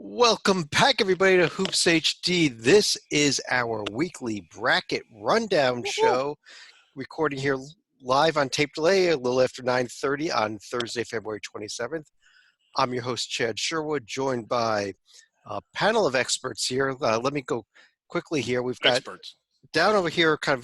Welcome back, everybody, to Hoops HD. This is our weekly bracket rundown show, recording here live on tape delay a little after 9:30 on Thursday, February 27th. I'm your host, Chad Sherwood, joined by a panel of experts here. Let me go quickly here. We've got Experts. down over here, kind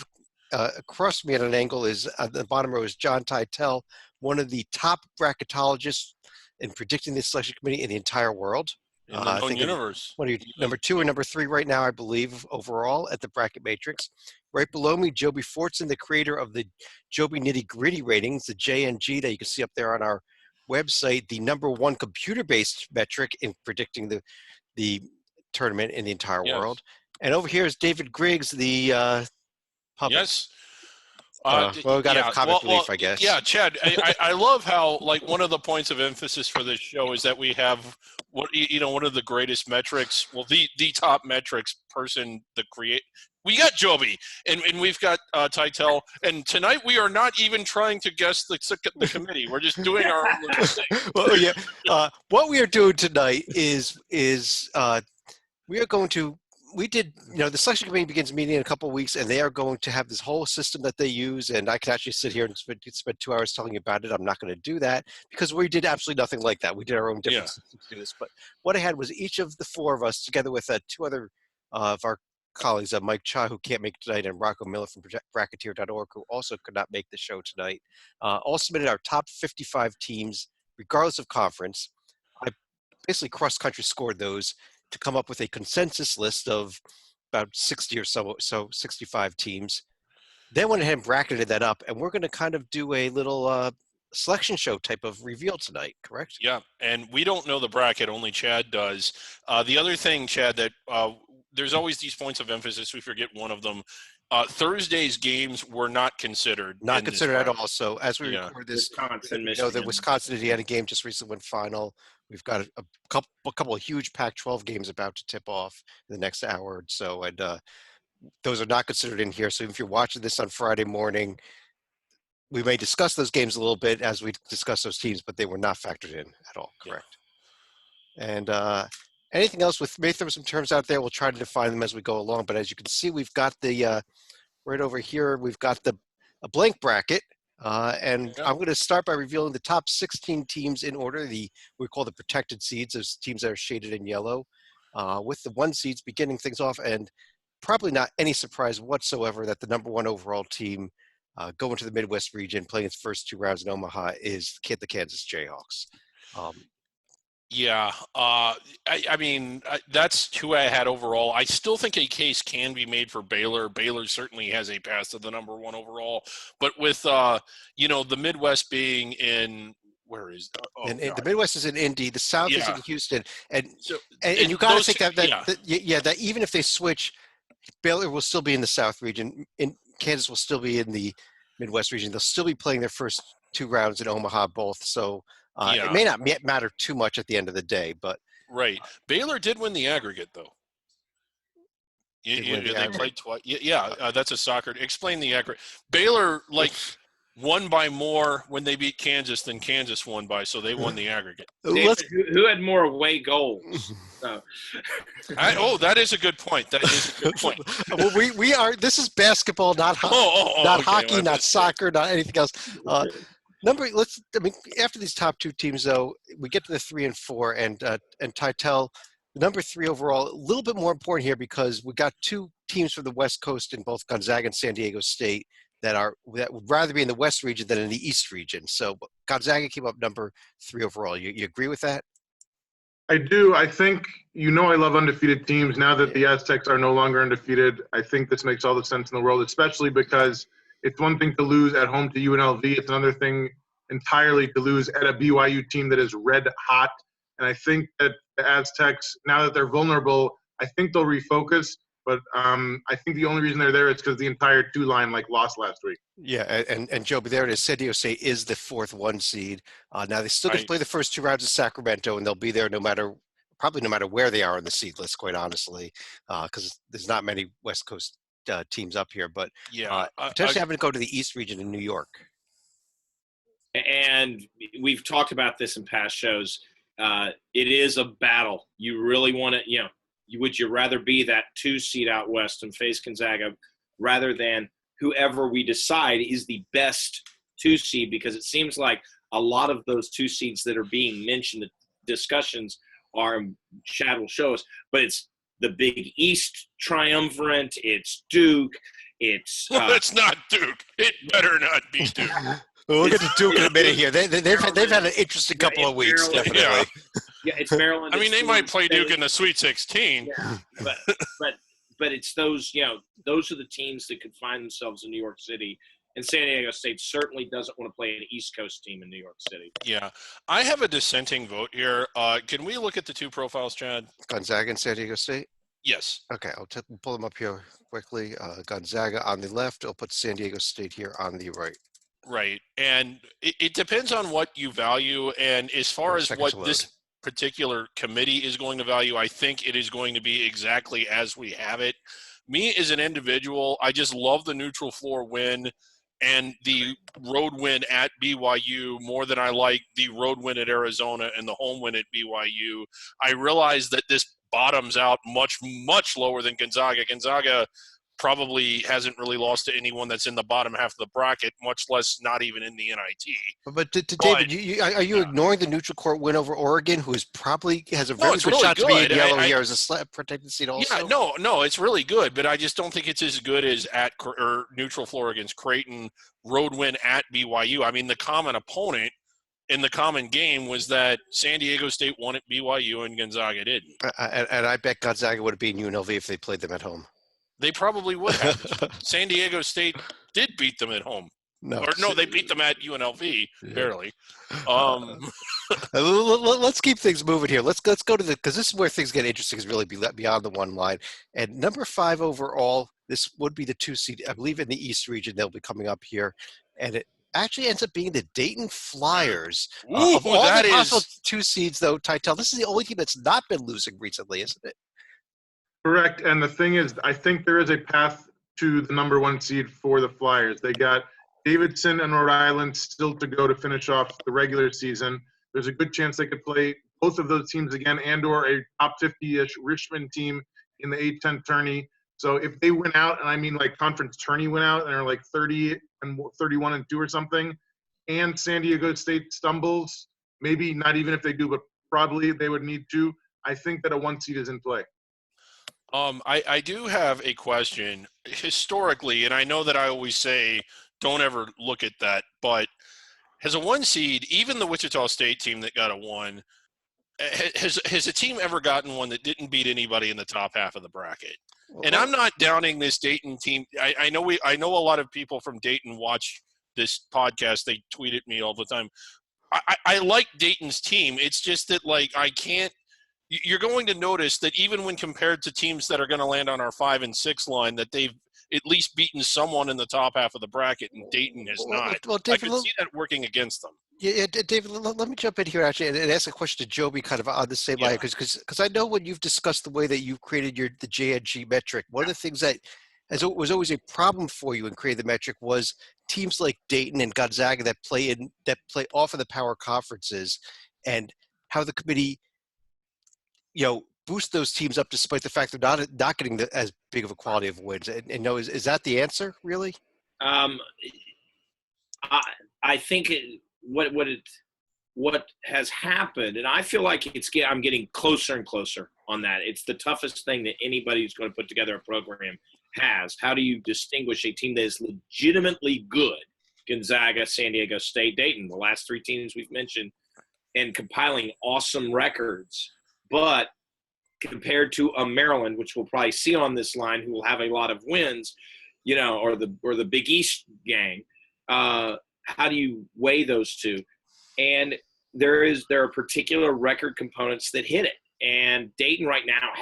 of across me at an angle, is the bottom row is John Teitel, one of the top bracketologists in predicting the selection committee in the entire world. In the known universe. What are you, number 2 or number 3 right now, I believe, overall at the Bracket Matrix. Right below me, Joby Fortson, the creator of the Joby Nitty Gritty ratings, the JNG that you can see up there on our website, the number 1 computer-based metric in predicting the tournament in the entire world. And over here is David Griggs, the puppet. Yes. Well, we got to have comic relief, I guess. Yeah, Chad, I love how, like, one of the points of emphasis for this show is that we have one of the greatest metrics, well, the top metrics person, we got Joby, and we've got Teitel, and tonight we are not even trying to guess the committee. We're just doing our own little thing. Well, yeah. What we are doing tonight is we are going to. We did, the selection committee begins meeting in a couple of weeks, and they are going to have this whole system that they use. And I could actually sit here and spend 2 hours telling you about it. I'm not going to do that because we did absolutely nothing like that. We did our own different systems to do this. But what I had was each of the 4 of us, together with 2 other of our colleagues, Mike Cha, who can't make it tonight, and Rocco Miller from Bracketeer.org, who also could not make the show tonight, all submitted our top 55 teams, regardless of conference. I basically cross-country scored those to come up with a consensus list of about 60 or so 65 teams. Then went ahead and bracketed that up, and we're going to kind of do a little selection show type of reveal tonight, correct? Yeah, and we don't know the bracket, only Chad does. The other thing, Chad, that there's always these points of emphasis. We forget one of them. Thursday's games were not considered. Not considered at all. So as we record this, Wisconsin, the Wisconsin-Indiana game just recently went final. We've got a couple of huge Pac-12 games about to tip off in the next hour or so, and those are not considered in here. So if you're watching this on Friday morning, we may discuss those games a little bit as we discuss those teams, but they were not factored in at all, correct? Yeah. And anything else may throw some terms out there. We'll try to define them as we go along. But as you can see, we've got the right over here, we've got a blank bracket. I'm going to start by revealing the top 16 teams in order. We call the protected seeds, those teams that are shaded in yellow, with the 1 seeds beginning things off. And probably not any surprise whatsoever that the number 1 overall team going to the Midwest region, playing its first 2 rounds in Omaha, is the Kansas Jayhawks. I mean, that's who I had overall. I still think a case can be made for Baylor. Baylor certainly has a pass to the number 1 overall. But with, the Midwest being in – where is the Midwest is in Indy. The South is in Houston. And you got to think that even if they switch, Baylor will still be in the South region. Kansas will still be in the Midwest region. They'll still be playing their first 2 rounds in Omaha both. So – it may not matter too much at the end of the day, but right. Baylor did win the aggregate, though. They played twice. That's a soccer. Explain the aggregate. Baylor won by more when they beat Kansas than Kansas won by, so they won the aggregate. Who had more away goals? That is a good point. That is a good point. Well, we are. This is basketball, not hockey, not soccer, not anything else. After these top 2 teams, though, we get to the 3 and 4, and Teitel, number 3 overall, a little bit more important here because we got 2 teams from the West Coast in both Gonzaga and San Diego State that would rather be in the West region than in the East region. So Gonzaga came up number 3 overall. You agree with that? I do. I think I love undefeated teams. Now that the Aztecs are no longer undefeated, I think this makes all the sense in the world, especially because it's one thing to lose at home to UNLV. It's another thing entirely to lose at a BYU team that is red hot. And I think that the Aztecs, now that they're vulnerable, I think they'll refocus. But I think the only reason they're there is because the entire 2 line lost last week. Yeah, and Joe, but there it is. San Diego State is the 4th 1 seed. Now they still get to play the first 2 rounds of Sacramento, and they'll be there probably no matter where they are on the seed list, quite honestly, because there's not many West Coast teams up here, but potentially having to go to the East region in New York. And we've talked about this in past shows. it is a battle. You really want to, would you rather be that 2 seed out west and face Gonzaga rather than whoever we decide is the best 2 seed? Because it seems like a lot of those 2 seeds that are being mentioned, the discussions are, Chad will show us, but it's the Big East triumvirate. It's Duke. It's it's not Duke. It better not be Duke. We'll get to Duke in a minute here. They've had an interesting couple of weeks, Maryland. definitely. Yeah, it's Maryland. I mean, it's they might play State. Duke in the Sweet 16. Yeah, but it's those, those are the teams that could find themselves in New York City. And San Diego State certainly doesn't want to play an East Coast team in New York City. Yeah. I have a dissenting vote here. Can we look at the 2 profiles, Chad? Gonzaga and San Diego State? Yes. Okay, I'll pull them up here quickly. Gonzaga on the left. I'll put San Diego State here on the right. Right. And it depends on what you value. And as far as Seconds what to load. this particular committee is going to value, I think it is going to be exactly as we have it. Me as an individual, I just love the neutral floor win and the road win at BYU more than I like the road win at Arizona and the home win at BYU. I realize that this bottoms out much, much lower than Gonzaga. Gonzaga probably hasn't really lost to anyone that's in the bottom half of the bracket, much less not even in the NIT. But David, are you ignoring the neutral court win over Oregon, who probably has a very it's good really shot to be in good. yellow here as a protected seat also? Yeah, no, it's really good, but I just don't think it's as good as or neutral floor against Creighton, road win at BYU. I mean, the common opponent in the common game was that San Diego State won at BYU and Gonzaga didn't. And I bet Gonzaga would have beaten UNLV if they played them at home. They probably would have. San Diego State did beat them at home. No, They beat them at UNLV, barely. Let's keep things moving here. Let's go to because this is where things get interesting. Is really beyond the one line. And number 5 overall, this would be the 2 seed, I believe, in the East region. They'll be coming up here, and it actually ends up being the Dayton Flyers. Of all the possible 2 seeds, though, Titel, this is the only team that's not been losing recently, isn't it? Correct. And the thing is, I think there is a path to the number 1 seed for the Flyers. They got Davidson and Rhode Island still to go to finish off the regular season. There's a good chance they could play both of those teams again and/or a top 50-ish Richmond team in the A10 tourney. So if they win out, and I mean like conference tourney win out and are like 30 and 31 and 2 or something, and San Diego State stumbles, maybe not even if they do, but probably they would need to. I think that a 1 seed is in play. I do have a question. Historically, and I know that I always say don't ever look at that, but has a 1 seed, even the Wichita State team that got a 1, has a team ever gotten one that didn't beat anybody in the top half of the bracket? And I'm not downing this Dayton team. I know a lot of people from Dayton watch this podcast. They tweet at me all the time. I like Dayton's team. It's just that, like, I can't – you're going to notice that even when compared to teams that are going to land on our 5 and 6 line, that they've at least beaten someone in the top half of the bracket, and Dayton has not. Well, David, I could see that working against them. Yeah, David, let me jump in here actually and ask a question to Joby kind of on the same line, because I know when you've discussed the way that you've created the JNG metric, one of the things that was always a problem for you in creating the metric was teams like Dayton and Gonzaga that play off of the power conferences, and how the committee, boost those teams up despite the fact they're not getting as big of a quality of wins. And is that the answer really? I think what has happened, and I feel like I'm getting closer and closer on that. It's the toughest thing that anybody who's going to put together a program has. How do you distinguish a team that is legitimately good? Gonzaga, San Diego State, Dayton, the last 3 teams we've mentioned, and compiling awesome records, but compared to a Maryland, which we'll probably see on this line, who will have a lot of wins, or the Big East gang. How do you weigh those two? And there are particular record components that hit it. And Dayton right now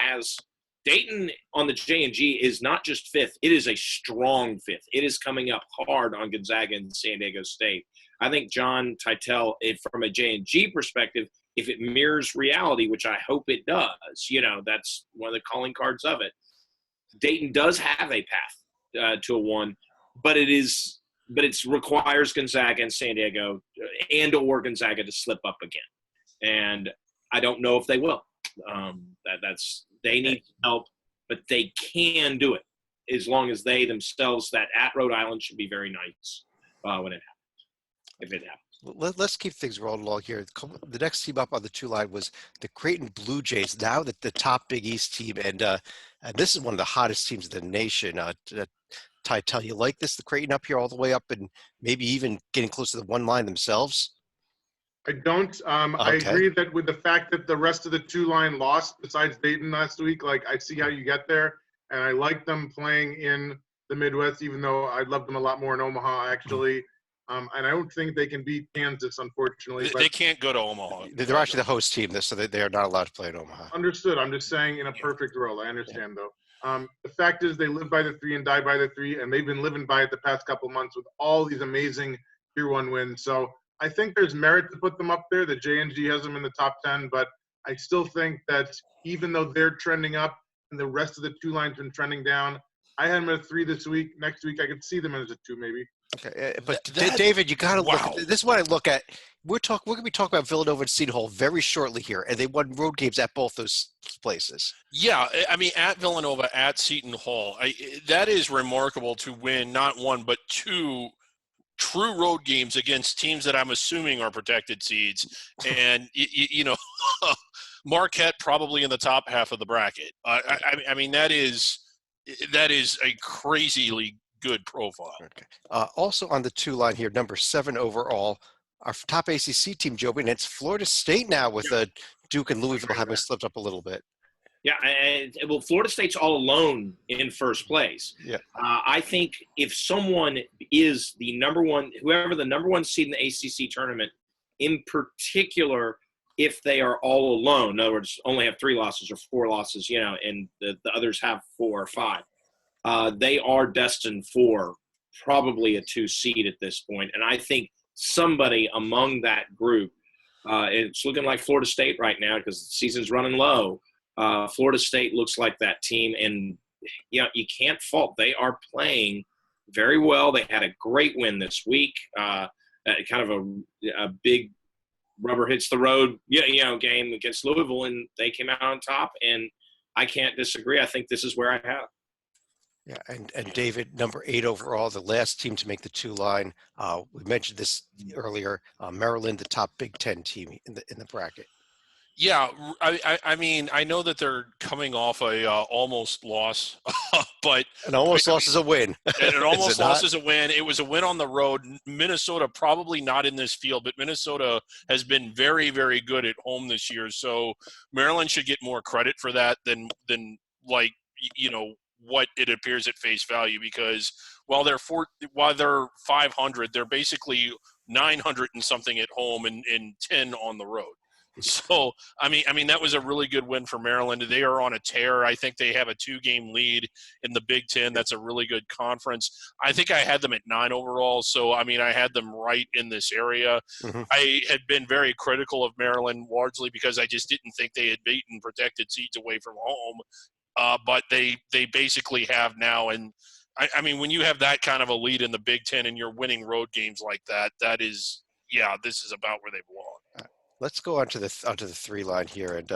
Dayton on the J&G is not just 5th. It is a strong 5th. It is coming up hard on Gonzaga and San Diego State. I think John Titel, from a J&G perspective, if it mirrors reality, which I hope it does, that's one of the calling cards of it. Dayton does have a path to a 1, but it requires Gonzaga and San Diego or Gonzaga to slip up again. And I don't know if they will. They need help, but they can do it as long as they themselves. That at Rhode Island should be very nice when it happens, if it happens. Let's keep things rolling along here. The next team up on the 2 line was the Creighton Blue Jays, now that the top Big East team, and this is one of the hottest teams in the nation. Ty, you like this? The Creighton up here all the way up and maybe even getting close to the 1 line themselves? I don't. I agree that with the fact that the rest of the 2 line lost besides Dayton last week, like I see how you get there. And I like them playing in the Midwest, even though I love them a lot more in Omaha, actually. And I don't think they can beat Kansas, unfortunately. They can't go to Omaha. They're actually the host team, so they are not allowed to play in Omaha. Understood. I'm just saying in a perfect world. I understand, though. The fact is they live by the 3 and die by the 3, and they've been living by it the past couple months with all these amazing Tier 1 wins. So I think there's merit to put them up there. The JNG has them in the top 10, but I still think that even though they're trending up and the rest of the 2 lines been trending down, I had them at a 3 this week. Next week, I could see them as a 2 maybe. Okay, but David, you got to look. This is what I look at. We're going to be talking about Villanova and Seton Hall very shortly here, and they won road games at both those places. Yeah, I mean, at Villanova, at Seton Hall, that is remarkable to win not 1 but 2 true road games against teams that I'm assuming are protected seeds, and Marquette probably in the top half of the bracket. I mean, that is a crazily good profile. Okay. Also on the 2 line here, number 7 overall, our top ACC team, Joby, and it's Florida State now with Duke and Louisville having slipped up a little bit. Yeah, well, Florida State's all alone in first place. Yeah. I think if someone is whoever the number 1 seed in the ACC tournament, in particular, if they are all alone, in other words, only have 3 losses or 4 losses, and the others have 4 or 5, they are destined for probably a 2 seed at this point. And I think somebody among that group, it's looking like Florida State right now because the season's running low. Florida State looks like that team, and you can't fault. They are playing very well. They had a great win this week, kind of a big rubber hits the road, game against Louisville, and they came out on top. And I can't disagree. I think this is where I have. Yeah, and David, number 8 overall, the last team to make the 2 line. We mentioned this earlier. Maryland, the top Big Ten team in the bracket. Yeah, I mean, I know that they're coming off a almost loss, but an almost loss is a win. An almost loss is a win. It was a win on the road. Minnesota probably not in this field, but Minnesota has been very, very good at home this year. So Maryland should get more credit for that than what it appears at face value, because while they're 500, they're basically 900 and something at home and 10 on the road. So, I mean, that was a really good win for Maryland. They are on a tear. I think they have a 2-game lead in the Big Ten. That's a really good conference. I think I had them at 9 overall. So, I mean, I had them right in this area. Mm-hmm. I had been very critical of Maryland largely because I just didn't think they had beaten protected seeds away from home. But they basically have now. And, I mean, when you have that kind of a lead in the Big Ten and you're winning road games like that, this is about where they belong. Let's go onto the 3 line here, and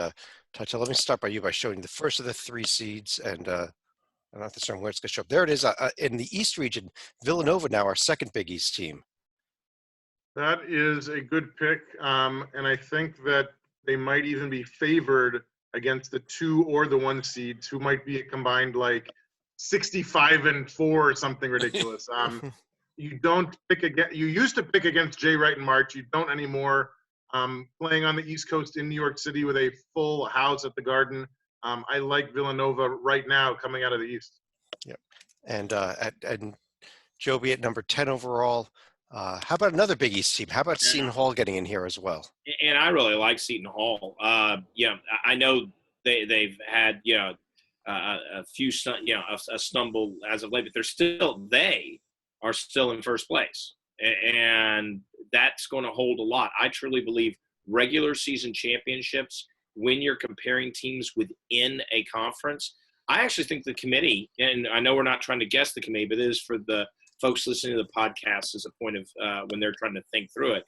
Tata, let me start by showing the first of the 3 seeds, and I'm not sure where it's going to show up. There it is in the East region. Villanova now our second Big East team. That is a good pick, and I think that they might even be favored against the 2 or the 1 seeds, who might be a combined 65-4 or something ridiculous. You don't pick against. You used to pick against Jay Wright in March. You don't anymore. Playing on the East Coast in New York City with a full house at the Garden. I like Villanova right now coming out of the East. Yep. And Joby at number 10 overall. How about another Big East team? How about Seton Hall getting in here as well? And I really like Seton Hall. I know they've had a few a stumble as of late, but they are still in first place. And that's going to hold a lot. I truly believe regular season championships, when you're comparing teams within a conference, I actually think the committee, and I know we're not trying to guess the committee, but it is for the folks listening to the podcast as a point of when they're trying to think through it.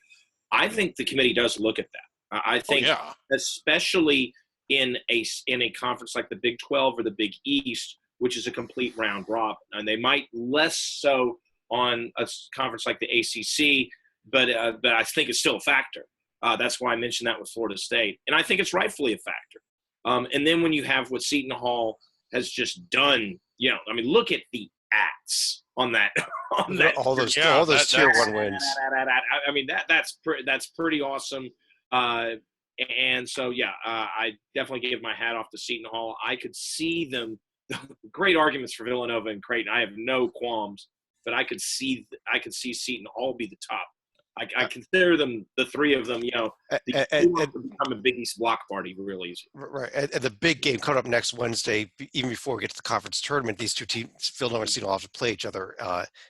I think the committee does look at that. I Oh think, yeah. especially in a conference like the Big 12 or the Big East, which is a complete round robin, and they might less so on a conference like the ACC, but I think it's still a factor. That's why I mentioned that with Florida State, and I think it's rightfully a factor. And then when you have what Seton Hall has just done, I mean, look at the ats on that on that. All those Yeah, all those tier that's- one wins. I mean, that's pretty awesome. And so, I definitely give my hat off to Seton Hall. I could see them. Great arguments for Villanova and Creighton. I have no qualms, but I could see Seton Hall be the top. I consider them, the three of them, the become a Big East block party real easy. Right, and the big game coming up next Wednesday, even before we get to the conference tournament, these two teams, Villanova and Seton Hall, have to play each other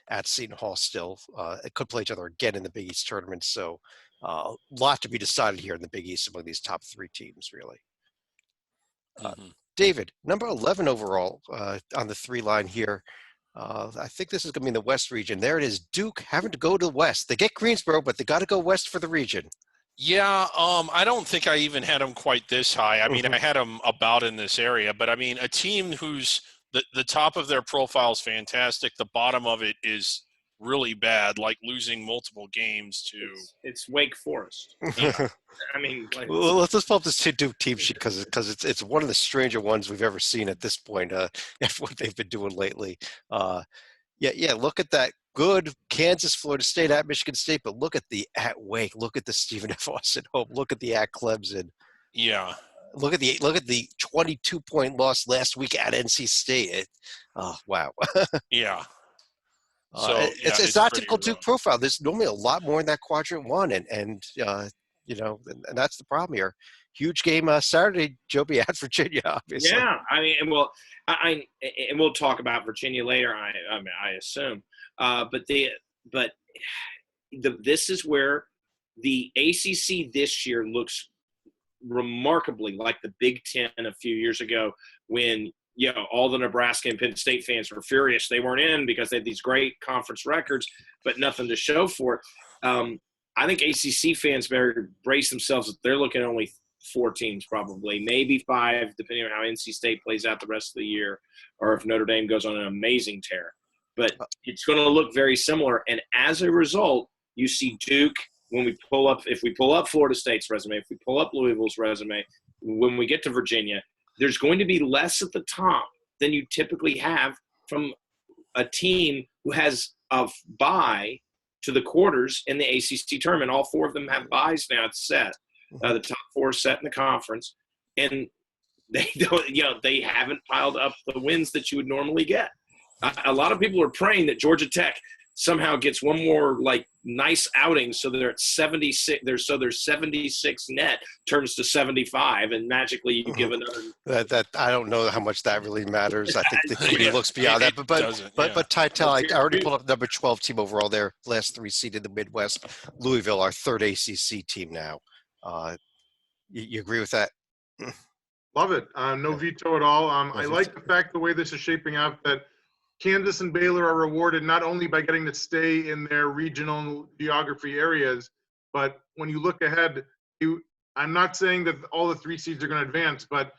at Seton Hall still. It could play each other again in the Big East tournament, so a lot to be decided here in the Big East among these top three teams, really. David, number 11 overall on the 3 line here. I think this is going to be in the West region. There it is, Duke having to go to the West. They get Greensboro, but they got to go West for the region. Yeah, I don't think I even had them quite this high. I mean, I had them about in this area, but I mean, a team who's the top of their profile is fantastic. The bottom of it is really bad, like losing multiple games to. It's Wake Forest. Yeah. I mean, Well, let's pull up this Duke team sheet because it's one of the stranger ones we've ever seen at this point. After what they've been doing lately. Yeah. Look at that. Good Kansas, Florida State, at Michigan State, but look at the at Wake. Look at the Stephen F. Austin Hope. Look at the at Clemson. Yeah. Look at the 22-point loss last week at NC State. Wow. Yeah. It's not typical Duke profile. There's normally a lot more in that quadrant one, and that's the problem here. Huge game Saturday, Joby, at Virginia, obviously. Yeah, I mean, and we'll talk about Virginia later. I assume, this is where the ACC this year looks remarkably like the Big Ten a few years ago, when all the Nebraska and Penn State fans were furious they weren't in because they had these great conference records but nothing to show for it. I think ACC fans better brace themselves. They're looking at only 4 teams, probably, maybe 5, depending on how NC State plays out the rest of the year, or if Notre Dame goes on an amazing tear. But it's going to look very similar. And as a result, you see Duke, if we pull up Florida State's resume, if we pull up Louisville's resume, when we get to Virginia, there's going to be less at the top than you typically have from a team who has a bye to the quarters in the ACC tournament. All 4 of them have byes now. It's set. The top 4 set in the conference, and they don't. They haven't piled up the wins that you would normally get. A lot of people are praying that Georgia Tech somehow gets one more nice outing, so they're at 76. There's 76 net turns to 75, and magically you give another. That I don't know how much that really matters. I think the committee looks beyond that. But Tytel, I already pulled up number 12 team overall. Their last 3 seed in the Midwest. Louisville, our 3rd ACC team now. You agree with that? Love it. No veto at all. I like the fact the way this is shaping up, that Kansas and Baylor are rewarded not only by getting to stay in their regional geography areas, but when you look ahead, I'm not saying that all the 3 seeds are going to advance, but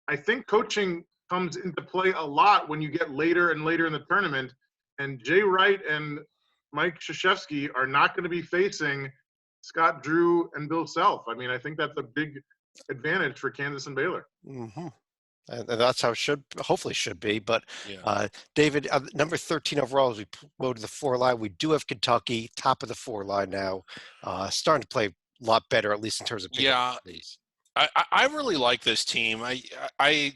I think coaching comes into play a lot when you get later and later in the tournament. And Jay Wright and Mike Krzyzewski are not going to be facing Scott Drew and Bill Self. I mean, I think that's a big advantage for Kansas and Baylor. Mm-hmm. And that's how it hopefully should be. But David, number 13 overall, as we go to the 4 line, we do have Kentucky, top of the 4 line now, starting to play a lot better, at least in terms of plays. I really like this team. I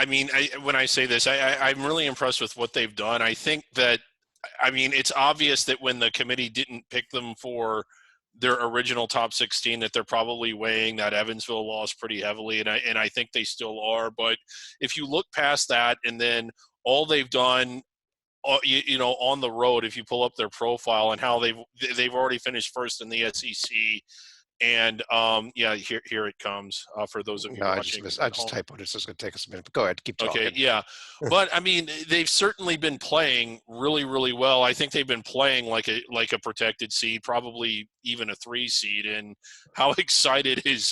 mean, when I say this, I'm really impressed with what they've done. I think that, I mean, it's obvious that when the committee didn't pick them for their original top 16, that they're probably weighing that Evansville loss pretty heavily, and I think they still are. But if you look past that, and then all they've done, on the road, if you pull up their profile and how they've already finished first in the SEC, And yeah, here it comes for those of you No, watching. I just typoed it, so it's going to take us a minute. But go ahead, keep talking. Okay, yeah. But I mean, they've certainly been playing really, really well. I think they've been playing like a protected seed, probably even a 3 seed. And how excited is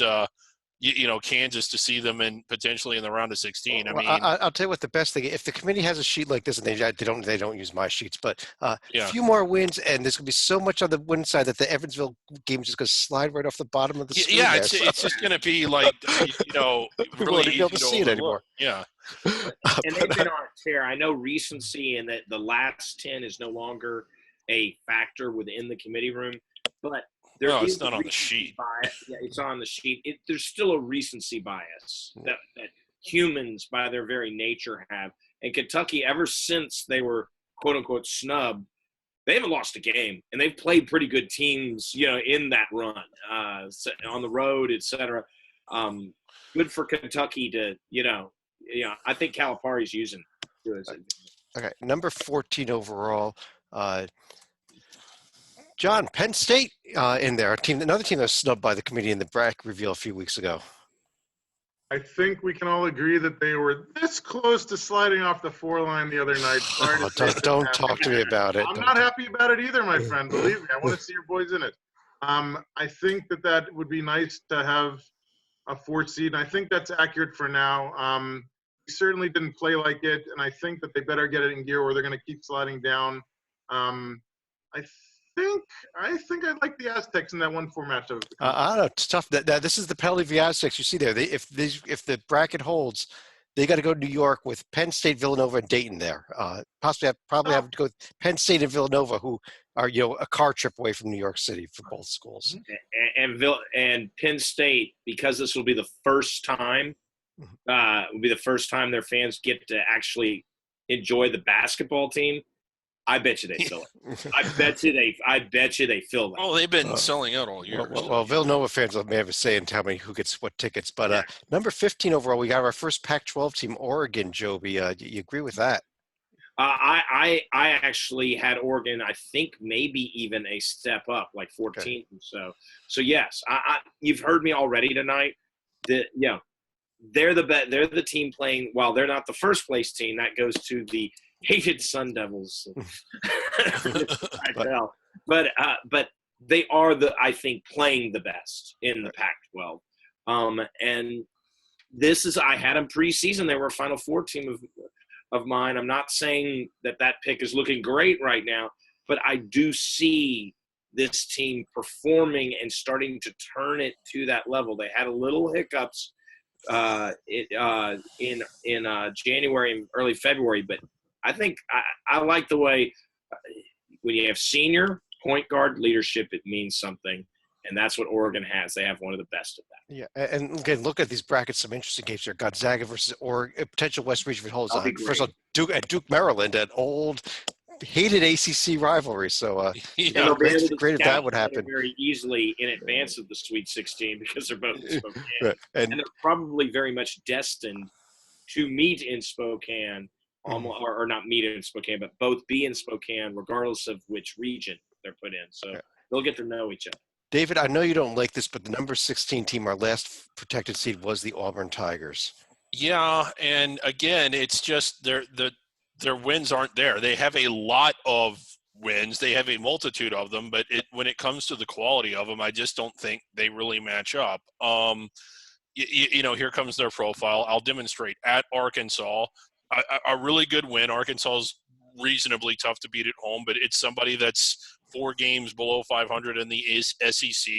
Kansas to see them and potentially in the round of 16? I Well, mean, I'll tell you what the best thing. If the committee has a sheet like this, and they don't use my sheets, but a Yeah. few more wins, and there's going to be so much on the win side that the Evansville game is just going to slide right off the bottom of the screen. yeah, there. it's just going to be like we really won't easy be able to see it anymore. overlook. Yeah. And they've been on a tear. I know recency and that the last 10 is no longer a factor within the committee room, but No, it's is not a on the recency sheet. bias. Yeah, it's on the sheet. There's still a recency bias that humans, by their very nature, have. And Kentucky, ever since they were "quote unquote" snubbed, they haven't lost a game, and they've played pretty good teams, in that run, on the road, etc. Good for Kentucky to, I think Calipari's using it. Okay, number 14 overall. John, Penn State in there, another team that was snubbed by the committee in the bracket reveal a few weeks ago. I think we can all agree that they were this close to sliding off the 4 line the other night. Sorry to say Don't talk to me about it. I'm not happy about it either, my friend. Believe me, I want to see your boys in it. I think that would be nice to have a 4 seed, and I think that's accurate for now. We certainly didn't play like it, and I think that they better get it in gear or they're going to keep sliding down. I think I like the Aztecs in that 1-4 matchup. I don't know. It's tough. This is the penalty of the Aztecs. You see there. If the bracket holds, they got to go to New York with Penn State, Villanova, and Dayton there. Probably have to go with Penn State and Villanova, who are a car trip away from New York City for both schools. And Penn State, because this will be the first time, their fans get to actually enjoy the basketball team. I bet you they fill it. I bet you they fill that. Oh, they've been selling out all year. Well, Villanova fans may have a say in telling me who gets what tickets. But number 15 overall, we got our first Pac-12 team, Oregon. Joby, you agree with that? I actually had Oregon. I think maybe even a step up, like 14th. Okay. So yes, you've heard me already tonight. They're the team playing. While they're not the first place team, that goes to the hated Sun Devils. But they are I think playing the best in the Pac-12. And this is, I had them preseason. They were a Final Four team of mine. I'm not saying that pick is looking great right now, but I do see this team performing and starting to turn it to that level. They had a little hiccups in January and early February, but I think I like the way when you have senior point guard leadership, it means something, and that's what Oregon has. They have one of the best of that. Yeah, and again, look at these brackets. Some interesting games here: Gonzaga versus Oregon, potential West Region holds. First of all, Duke, Maryland, an old, hated ACC rivalry. So, great if that would happen very easily in advance of the Sweet 16 because they're both in Spokane, right. and they're probably very much destined to meet in Spokane. Or not meet in Spokane, but both be in Spokane, regardless of which region they're put in. So they'll get to know each other. David, I know you don't like this, but the number 16 team, our last protected seed, was the Auburn Tigers. Yeah, and again, it's just their wins aren't there. They have a lot of wins. They have a multitude of them, but when it comes to the quality of them, I just don't think they really match up. Here comes their profile. I'll demonstrate. At Arkansas, a really good win. Arkansas is reasonably tough to beat at home, but it's somebody that's 4 games below 500 in the SEC,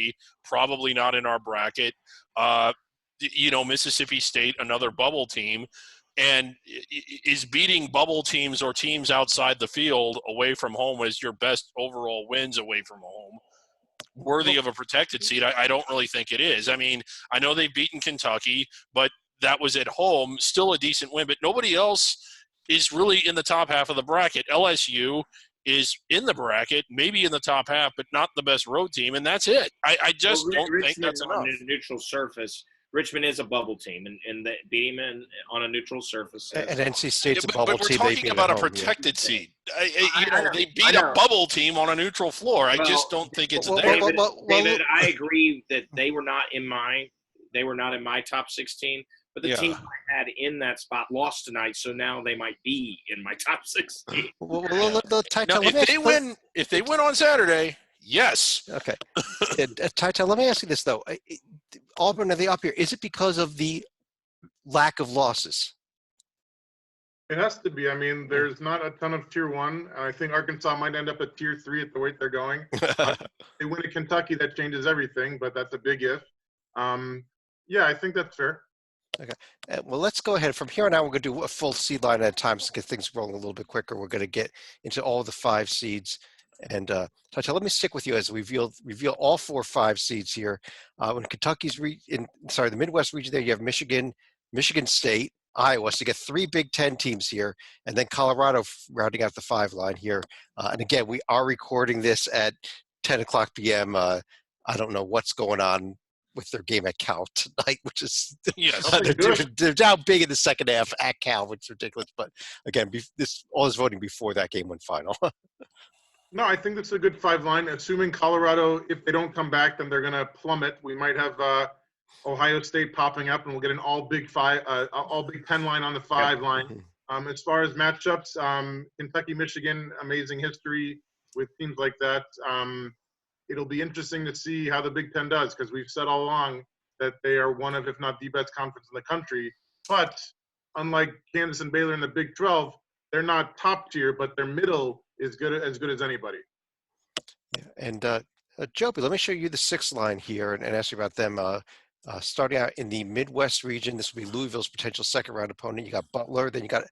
probably not in our bracket. Mississippi State, another bubble team, and is beating bubble teams or teams outside the field away from home as your best overall wins away from home. Worthy of a protected seed? I don't really think it is. I mean, I know they've beaten Kentucky, but that was at home, still a decent win, but nobody else is really in the top half of the bracket. LSU is in the bracket, maybe in the top half, but not the best road team, and that's it. I just don't think that's enough. On a neutral surface, Richmond is a bubble team, and they beat him on a neutral surface. And NC State's a but bubble we're team. They talking beat about at a home, protected seed. I know, They I beat know. a bubble team on a neutral floor. I just don't think it's Well, there. David, I agree that they were not in my top 16, but the Yeah. team I had in that spot lost tonight, so now they might be in my top 16. Well, Now, if they win on Saturday, yes. Okay. Ty, let me ask you this, though. Auburn, are they up here? Is it because of the lack of losses? It has to be. I mean, there's not a ton of tier 1. I think Arkansas might end up at tier 3 at the rate they're going. They win at Kentucky, that changes everything, but that's a big if. Yeah, I think that's fair. Okay. Well, let's go ahead. From here on out, we're going to do a full seed line at a time to get things rolling a little bit quicker. We're going to get into all the 5 seeds. And Tata, let me stick with you as we reveal all 4 5 seeds here. When Kentucky's the Midwest region there, you have Michigan, Michigan State, Iowa. So you get 3 Big Ten teams here, and then Colorado rounding out the 5 line here. And again, we are recording this at 10 o'clock p.m. I don't know what's going on with their game at Cal tonight, which is Yes. they're down big in the second half at Cal, which is ridiculous. But again, all this voting before that game went final. No, I think that's a good 5 line. Assuming Colorado, if they don't come back, then they're going to plummet. We might have Ohio State popping up, and we'll get an all Big 10 line on the 5 line. As far as matchups, Kentucky, Michigan, amazing history with teams like that. It'll be interesting to see how the Big Ten does, because we've said all along that they are one of, if not the best conference in the country. But unlike Kansas and Baylor in the Big 12, they're not top tier, but their middle is good as anybody. Yeah. And Joby, let me show you the 6th line here and ask you about them. Starting out in the Midwest region, this will be Louisville's potential second-round opponent. You got Butler, then you got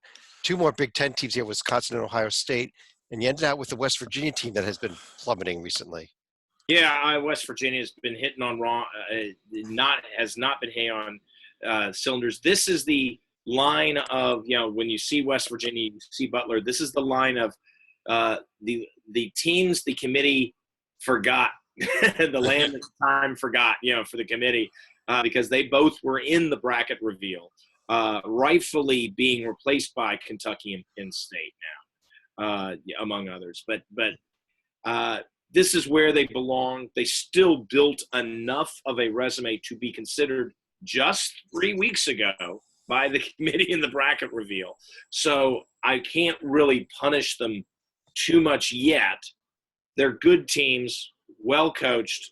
2 more Big Ten teams here, Wisconsin and Ohio State, and you ended out with the West Virginia team that has been plummeting recently. Yeah, West Virginia has been hitting on has not been hitting on cylinders. This is the line of, when you see West Virginia, you see Butler. This is the line of the teams the committee forgot, the land that time forgot, for the committee, because they both were in the bracket reveal, rightfully being replaced by Kentucky and Penn State now, among others. But this is where they belong. They still built enough of a resume to be considered just 3 weeks ago by the committee in the bracket reveal. So I can't really punish them too much yet. They're good teams, well coached.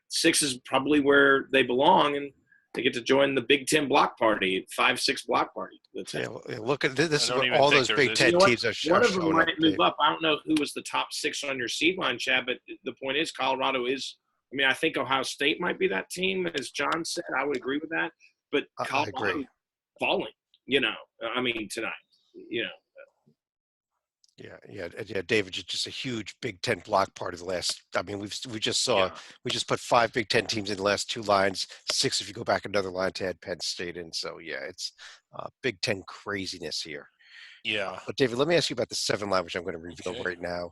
6 is probably where they belong, and they get to join the Big Ten block party, 5-6 block party. Yeah, look at this. Is where all those Big Ten teams are One of them showing might up. move up. I don't know who was the top 6 on your seed line, Chad, but the point is Colorado is. I mean, I think Ohio State might be that team, as John said. I would agree with that. But Colorado falling, tonight, Yeah, David, just a huge Big Ten block party the last. I mean, we just saw we just put 5 Big Ten teams in the last 2 lines, 6 if you go back another line to add Penn State in. So yeah, it's Big Ten craziness here. Yeah. But David, let me ask you about the 7 line, which I'm going to reveal right now.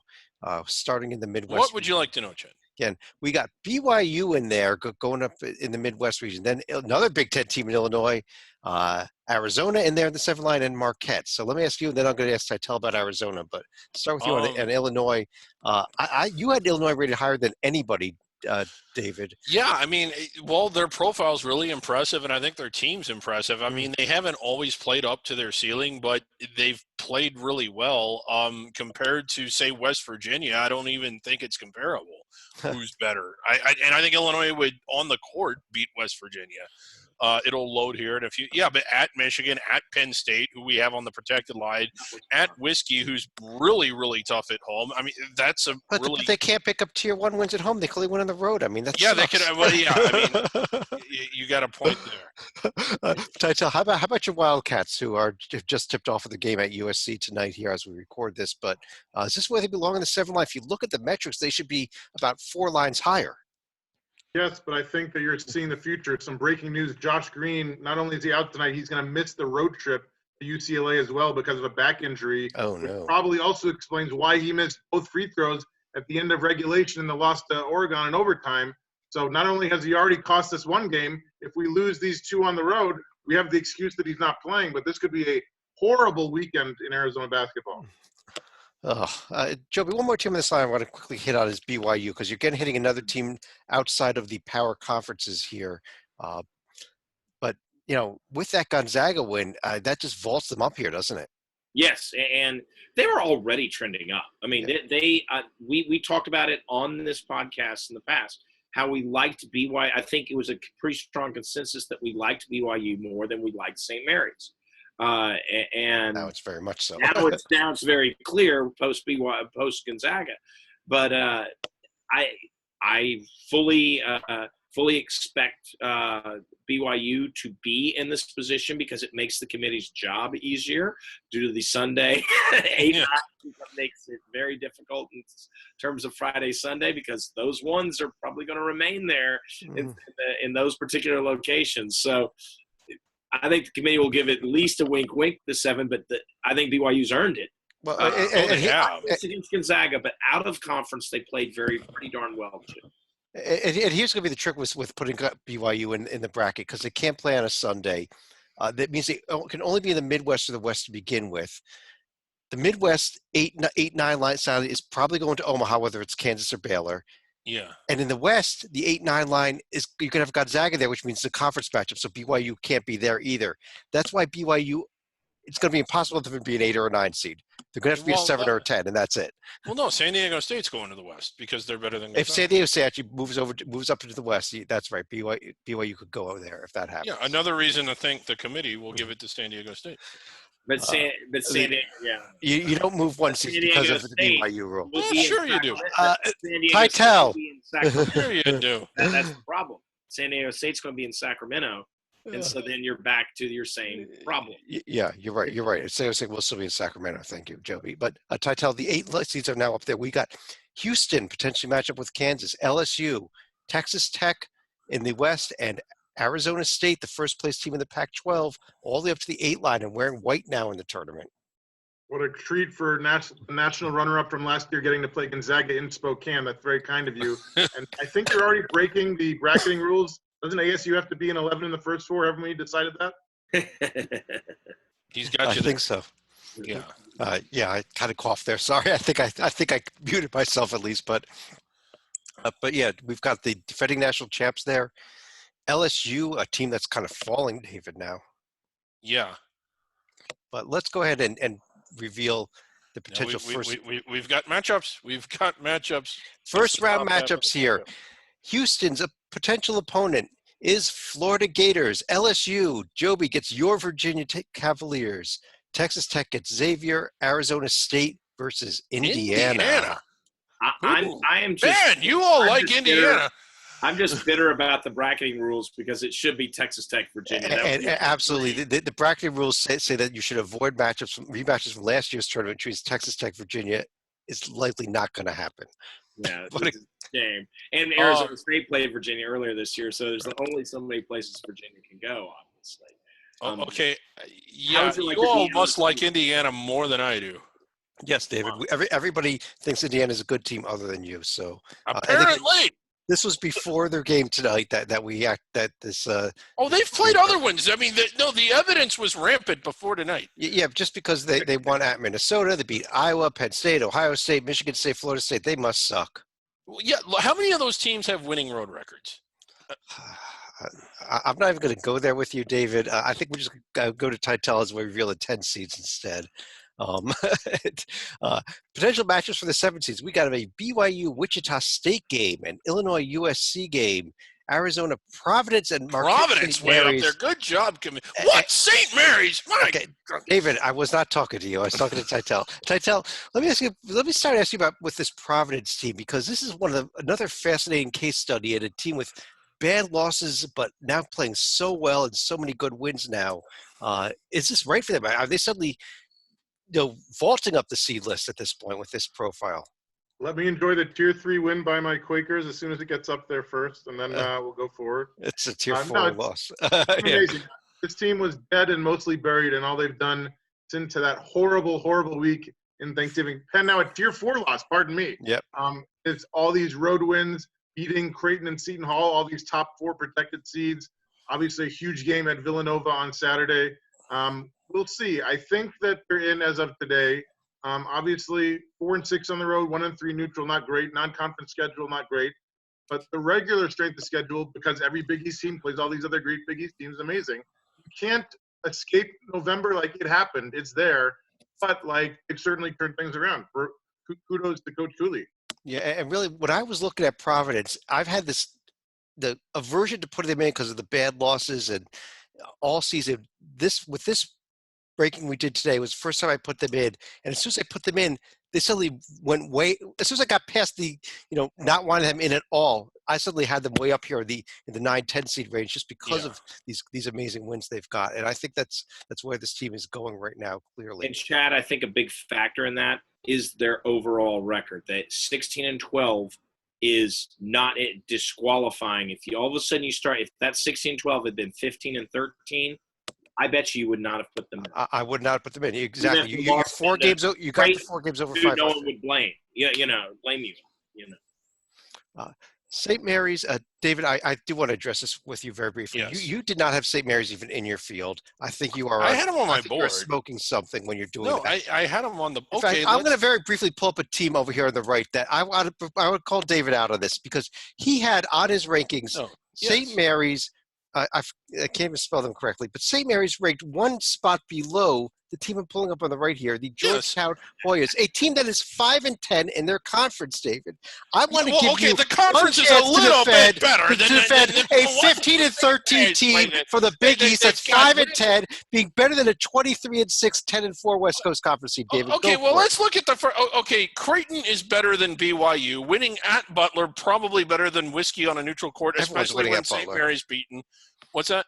Starting in the Midwest. What would you like to know, Chad? Again, we got BYU in there going up in the Midwest region. Then another Big Ten team in Illinois, Arizona in there in the 7 line, and Marquette. So let me ask you, and then I'm going to ask Tytel about Arizona. But start with you on Illinois. You had Illinois rated higher than anybody, David. Yeah, I mean, their profile is really impressive, and I think their team's impressive. I mean, they haven't always played up to their ceiling, but they've played really well. Compared to, say, West Virginia, I don't even think it's comparable. Who's better? I think Illinois would, on the court, beat West Virginia. It'll load here in a few. Yeah, but at Michigan, at Penn State, who we have on the protected line, at Whiskey, who's really, really tough at home. I mean, that's a but they can't pick up tier 1 wins at home. They clearly win on the road. I mean, that's they could. Well, yeah, I mean, you got a point there. Tytel, how about your Wildcats, who are just tipped off of the game at USC tonight here as we record this? But is this where they belong in the 7 line? If you look at the metrics, they should be about 4 lines higher. Yes, but I think that you're seeing the future. Some breaking news. Josh Green, not only is he out tonight, he's going to miss the road trip to UCLA as well because of a back injury. Oh, no. Which probably also explains why he missed both free throws at the end of regulation in the loss to Oregon in overtime. So not only has he already cost us one game, if we lose these 2 on the road, we have the excuse that he's not playing, but this could be a horrible weekend in Arizona basketball. Joby, one more team on this line I want to quickly hit on is BYU, because you're again hitting another team outside of the power conferences here. But, with that Gonzaga win, that just vaults them up here, doesn't it? Yes, and they were already trending up. I mean, we talked about it on this podcast in the past, how we liked BYU. I think it was a pretty strong consensus that we liked BYU more than we liked St. Mary's. And now it's very much so. now it's very clear post BYU, post Gonzaga, but I fully expect BYU to be in this position because it makes the committee's job easier due to the Sunday 8 makes it very difficult in terms of Friday, Sunday, because those ones are probably going to remain there in those particular locations. So I think the committee will give it at least a wink to 7, but I think BYU's earned it. Well, it's against Gonzaga, but out of conference, they played pretty darn well too. And here's going to be the trick with putting BYU in the bracket, because they can't play on a Sunday. That means they can only be in the Midwest or the West to begin with. The Midwest 8-9 line side is probably going to Omaha, whether it's Kansas or Baylor. Yeah. And in the West, the 8-9 line is you can have Gonzaga there, which means it's a conference matchup. So BYU can't be there either. That's why BYU, it's going to be impossible for them to be an 8 or a 9 seed. They're going to have to be a 7 or a 10, and that's it. Well, no, San Diego State's going to the West because they're better than Gonzaga. If San Diego State actually moves up into the West, that's right. BYU could go over there if that happens. Yeah, another reason to think the committee will give it to San Diego State. But San Diego, yeah. You don't move one seed because of the BYU rule. Well, sure you do. Titel. Sure you do. That's the problem. San Diego State's going to be in Sacramento. And so then you're back to your same problem. Yeah, you're right. You're right. San Diego will still be in Sacramento. Thank you, Joby. But Titel, the 8 seeds are now up there. We got Houston potentially match up with Kansas, LSU, Texas Tech in the West, and Arizona State, the first place team in the Pac-12, all the way up to the 8 line and wearing white now in the tournament. What a treat for national runner-up from last year getting to play Gonzaga in Spokane. That's very kind of you. And I think you're already breaking the bracketing rules. Doesn't ASU have to be an 11 in the first 4? Haven't we decided that? He's got you. I think so. Yeah. I kind of coughed there. Sorry. I think I muted myself at least, but yeah, we've got the defending national champs there. LSU, a team that's kind of falling, David, now. Yeah. But let's go ahead and reveal the potential first. We've got matchups. We've got matchups. First round matchups here. Houston's a potential opponent is Florida Gators. LSU, Joby gets your Virginia Cavaliers. Texas Tech gets Xavier. Arizona State versus Indiana. I am just. Man, you all like Indiana. I'm just bitter about the bracketing rules because it should be Texas Tech, Virginia. And absolutely. The bracketing rules say that you should avoid rematches from last year's tournament, which means Texas Tech, Virginia is likely not going to happen. Yeah, it's a shame. And Arizona State played Virginia earlier this year, so there's only so many places Virginia can go, obviously. Okay. Yeah, you all must like Indiana more than I do. Yes, David. Everybody thinks Indiana is a good team other than you. So apparently. This was before their game tonight this. Oh, they've played other ones. I mean, the evidence was rampant before tonight. Yeah, just because they won at Minnesota, they beat Iowa, Penn State, Ohio State, Michigan State, Florida State. They must suck. Yeah, how many of those teams have winning road records? I'm not even going to go there with you, David. I think we just go to Titel as we reveal the 10 seeds instead. Potential matches for the 7 seeds. We got a BYU Wichita State game, an Illinois USC game, Arizona Providence and Marquette Providence way up there. Good job, what St. Mary's? Okay, David, I was not talking to you. I was talking to Titel. Titel, let me start asking you about with this Providence team, because this is another fascinating case study at a team with bad losses, but now playing so well and so many good wins now. Is this right for them? Are they suddenly vaulting up the seed list at this point with this profile? Let me enjoy the Tier 3 win by my Quakers as soon as it gets up there first, and then we'll go forward. It's a Tier 4 loss. Amazing. This team was dead and mostly buried, and all they've done since that horrible, horrible week in Thanksgiving. And now a Tier 4 loss, pardon me. Yep. It's all these road wins. beating Creighton and Seton Hall, all these top 4 protected seeds. Obviously, a huge game at Villanova on Saturday. We'll see. I think that they're in as of today. Obviously, 4-6 on the road, 1-3 neutral, not great. Non-conference schedule, not great. But the regular strength of schedule, because every Big East team plays all these other great Big East teams, amazing. You can't escape November like it happened. It's there. But, like, it certainly turned things around. Kudos to Coach Cooley. Yeah, and really, when I was looking at Providence, I've had the aversion to putting them in because of the bad losses and all season. With this breaking we did today was the first time I put them in, and as soon as I put them in, they suddenly went way. As soon as I got past the, not wanting them in at all, I suddenly had them way up here in the 9-10 seed range just because of these amazing wins they've got, and I think that's where this team is going right now. Clearly, and Chad, I think a big factor in that is their overall record. That 16-12 is not disqualifying. If you all of a sudden if that 16-12 had been 15-13. I bet you would not have put them in. I would not have put them in. Exactly. You got 4 games. You got 4 games over 500. No one would blame. Blame you. St. Mary's, David, I do want to address this with you very briefly. Yes. You did not have St. Mary's even in your field. I think you are. I had them on my you're board. smoking something when you're doing No, that. I had them on the. In Okay, fact, I'm going to very briefly pull up a team over here on the right that I would call David out on this because he had on his rankings St. Mary's. I can't even spell them correctly, but St. Mary's ranked 1 spot below the team I'm pulling up on the right here, the Georgetown Hoyas, a team that is 5-10 in their conference. David, I want to give you the conference is a little bit better than a 15-13 team for the Big East that's 5-10, being better than a 23-6, 10-4 West Coast Conference team. David, okay, well let's look at Creighton is better than BYU, winning at Butler, probably better than Whiskey on a neutral court, especially when St. Mary's beaten. What's that?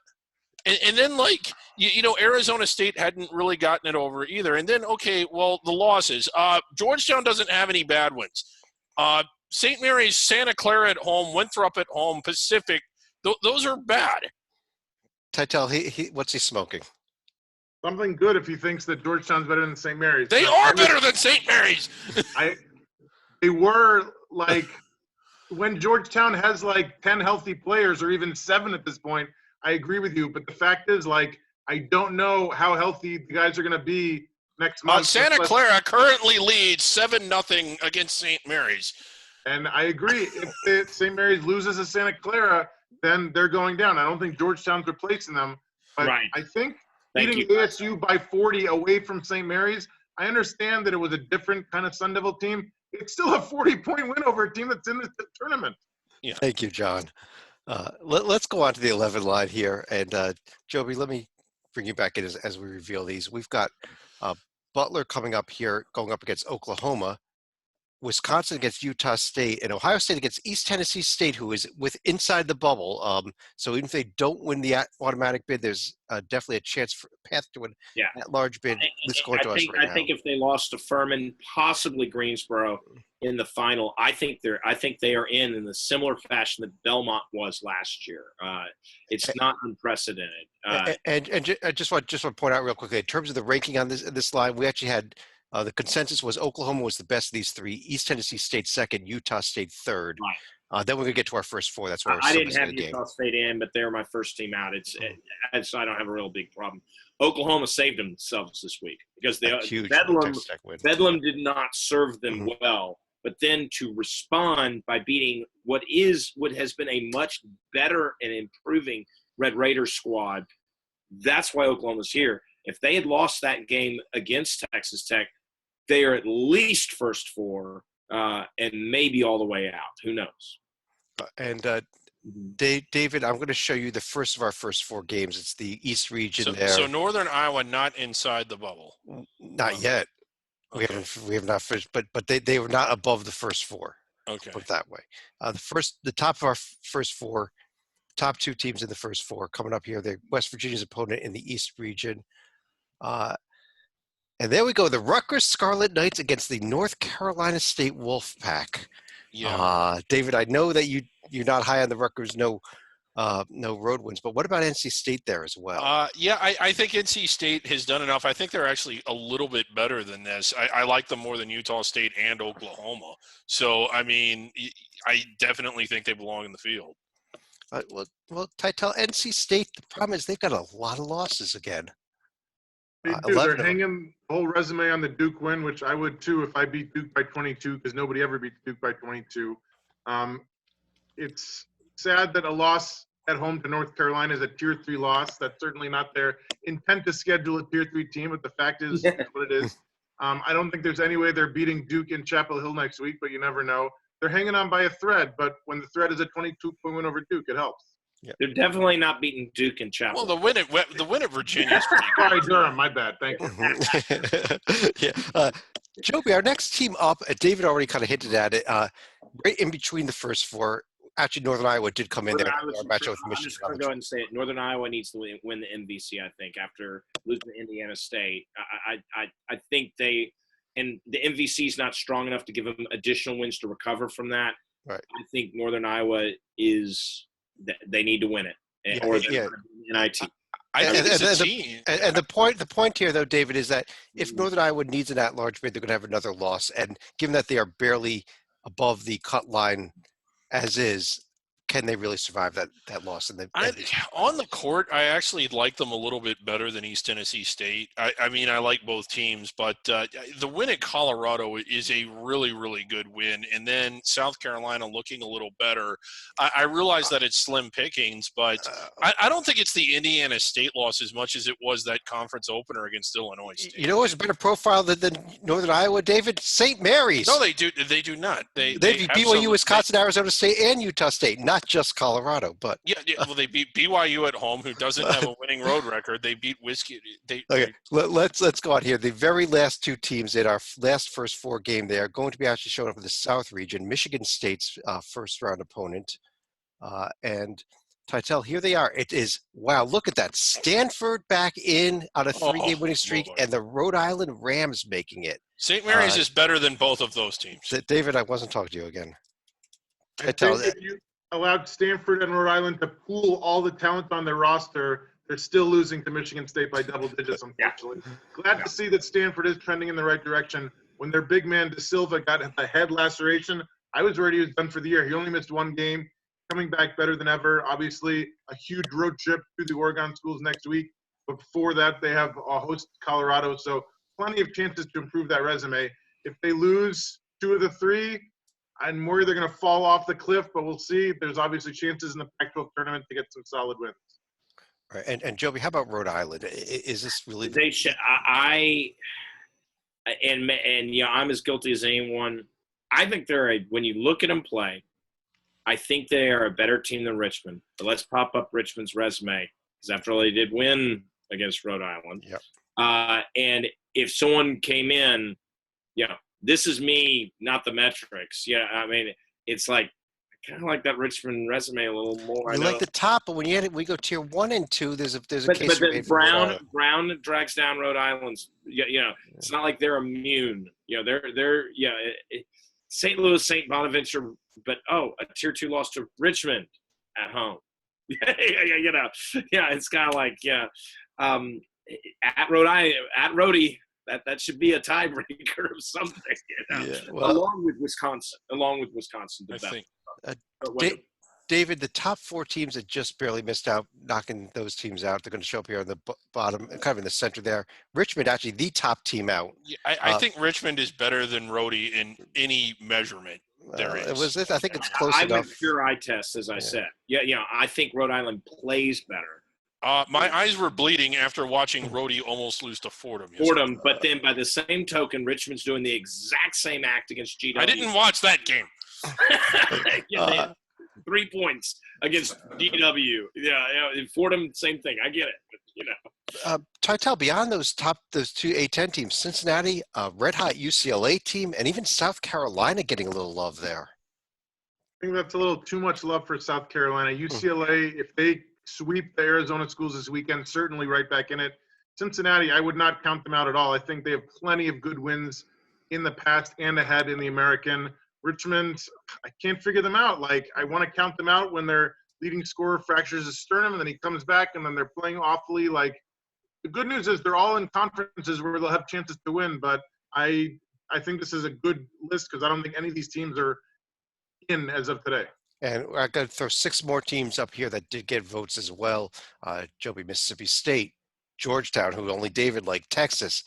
And then, Arizona State hadn't really gotten it over either. And then, the losses. Georgetown doesn't have any bad wins. St. Mary's, Santa Clara at home, Winthrop at home, Pacific. Those are bad. Titel, what's he smoking? Something good if he thinks that Georgetown's better than St. Mary's. They are better than St. Mary's. They were, when Georgetown has, 10 healthy players or even 7 at this point, I agree with you, but the fact is, I don't know how healthy the guys are going to be next month. Santa Clara currently leads 7-0 against St. Mary's. And I agree. If St. Mary's loses to Santa Clara, then they're going down. I don't think Georgetown's replacing them. But right. I think beating ASU by 40 away from St. Mary's, I understand that it was a different kind of Sun Devil team. It's still a 40-point win over a team that's in the tournament. Yeah. Thank you, John. Let's go on to the 11 line here. And, Joby, let me bring you back in as we reveal these. We've got Butler coming up here, going up against Oklahoma, Wisconsin against Utah State, and Ohio State against East Tennessee State, who is inside the bubble. So even if they don't win the automatic bid, there's definitely a chance for a path to an at-large bid. I think if they lost to Furman, possibly Greensboro in the final, I think they are in the similar fashion that Belmont was last year. It's not unprecedented. And I just want to point out real quickly, in terms of the ranking on this line, we actually had the consensus was Oklahoma was the best of these 3, East Tennessee State second, Utah State third. Right. Then we're going to get to our first 4. That's where I didn't have Utah State in, but they were my first team out. So I don't have a real big problem. Oklahoma saved themselves this week because Bedlam did not serve them well. But then to respond by beating what has been a much better and improving Red Raiders squad, that's why Oklahoma's here. If they had lost that game against Texas Tech, they are at least first 4 and maybe all the way out. Who knows? And David, I'm going to show you the first of our first 4 games. It's the East region there. So Northern Iowa not inside the bubble? Not yet. Okay. We have not finished, but they were not above the first 4. Okay. Put it that way. The top of our first 4, top 2 teams in the first 4 coming up here. They're West Virginia's opponent in the East region. And there we go. The Rutgers Scarlet Knights against the North Carolina State Wolfpack. Yeah. David, I know that you're not high on the Rutgers no no road wins. But what about NC State there as well? I think NC State has done enough. I think they're actually a little bit better than this. I like them more than Utah State and Oklahoma. So, I mean, I definitely think they belong in the field. Well, Titel, NC State, the problem is they've got a lot of losses again. They do. 11 They're of them. hanging the whole resume on the Duke win, which I would too if I beat Duke by 22, because nobody ever beats Duke by 22. It's sad that a loss at home to North Carolina is a Tier 3 loss. That's certainly not their intent to schedule a Tier 3 team, but the fact is it's what it is. I don't think there's any way they're beating Duke in Chapel Hill next week, but you never know. They're hanging on by a thread, but when the thread is a 22-point win over Duke, it helps. They're definitely not beating Duke and Chapel. Well, the win at Virginia is pretty good. Sorry, Durham. My bad. Thank you. Yeah. Joby, our next team up, David already kind of hinted at it, right in between the first four. Actually, Northern Iowa did come in there. I'm Michigan. just going to go ahead and say it. Northern Iowa needs to win the MVC, I think, after losing to Indiana State. I think the MVC is not strong enough to give them additional wins to recover from that. Right. I think Northern Iowa they need to win it. Or NIT. I think it's a team. And the point here, though, David, is that if Northern Iowa needs an at-large bid, they're going to have another loss. And given that they are barely above the cut line as is, can they really survive that loss? On the court, I actually like them a little bit better than East Tennessee State. I mean, I like both teams, but the win at Colorado is a really, really good win. And then South Carolina looking a little better. I realize that it's slim pickings, but I don't think it's the Indiana State loss as much as it was that conference opener against Illinois State. You know what's a better profile than Northern Iowa, David? St. Mary's. No, they do. They do not. They beat BYU, Wisconsin, Arizona State, and Utah State, not just Colorado. But well, they beat BYU at home, who doesn't have a winning road record. They beat Whiskey. Okay, let's go on here. The very last two teams in our first four game, they are going to be actually showing up in the South region. Michigan State's first round opponent, and Titel, here they are. It is wow! Look at that. Stanford back in on a 3-game winning streak, and the Rhode Island Rams making it. St. Mary's is better than both of those teams. David, I wasn't talking to you again. I think if you allowed Stanford and Rhode Island to pool all the talent on their roster, they're still losing to Michigan State by double digits, unfortunately. Glad to see that Stanford is trending in the right direction. When their big man De Silva got a head laceration, I was worried he was done for the year. He only missed one game, coming back better than ever. Obviously, a huge road trip to the Oregon schools next week. But before that, they have a host Colorado, so plenty of chances to improve that resume. If they lose 2 of the 3, I'm worried they're going to fall off the cliff, but we'll see. There's obviously chances in the Pac-12 tournament to get some solid wins. All right. And Joby, how about Rhode Island? Is this really? They should. I'm as guilty as anyone. I think when you look at them play, I think they are a better team than Richmond. But let's pop up Richmond's resume, because after all, they did win against Rhode Island. Yep. And if someone came in, this is me, not the metrics. Yeah, I mean, it's like I kind of like that Richmond resume a little more. You like the top, but when we go tier 1 and 2, there's a case. But then Brown drags down Rhode Island's. It's not like they're immune. They're St. Louis, St. Bonaventure, but a tier 2 loss to Richmond at home. It's kind of like at Rhode Island, at Rhodey. That should be a tiebreaker of something, along with Wisconsin. I think. David, the top 4 teams that just barely missed out, knocking those teams out, they're going to show up here on the bottom, kind of in the center there. Richmond, actually, the top team out. Yeah, I think Richmond is better than Rhodey in any measurement there is. I think it's close enough. I went pure eye test, as I said. I think Rhode Island plays better. My eyes were bleeding after watching Rhodey almost lose to Fordham. But then by the same token, Richmond's doing the exact same act against GW. I didn't watch that game. They had 3 points against GW. Fordham, same thing. I get it. Titel, beyond those 2 A10 teams, Cincinnati, red hot UCLA team, and even South Carolina getting a little love there. I think that's a little too much love for South Carolina. UCLA, if they sweep the Arizona schools this weekend, certainly right back in it. Cincinnati, I would not count them out at all. I think they have plenty of good wins in the past and ahead in the American. Richmond, I can't figure them out. Like, I want to count them out when they're leading scorer fractures his sternum, and then he comes back, and then they're playing awfully. Like, the good news is they're all in conferences where they'll have chances to win, but I think this is a good list because I don't think any of these teams are in as of today. And I got to throw 6 more teams up here that did get votes as well. Joby, Mississippi State, Georgetown, who only David liked, Texas,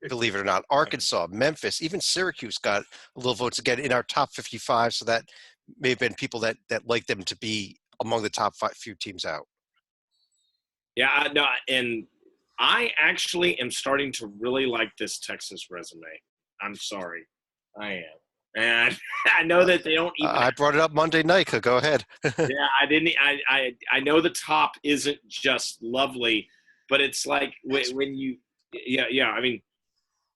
believe it or not, Arkansas, Memphis, even Syracuse got a little votes again in our top 55. So that may have been people that liked them to be among the top few teams out. Yeah, no, and I actually am starting to really like this Texas resume. I'm sorry. I am. And I know that they don't even. I brought it up Monday night. So go ahead. Yeah, I didn't. I know the top isn't just lovely, but it's like when you. Yeah. I mean,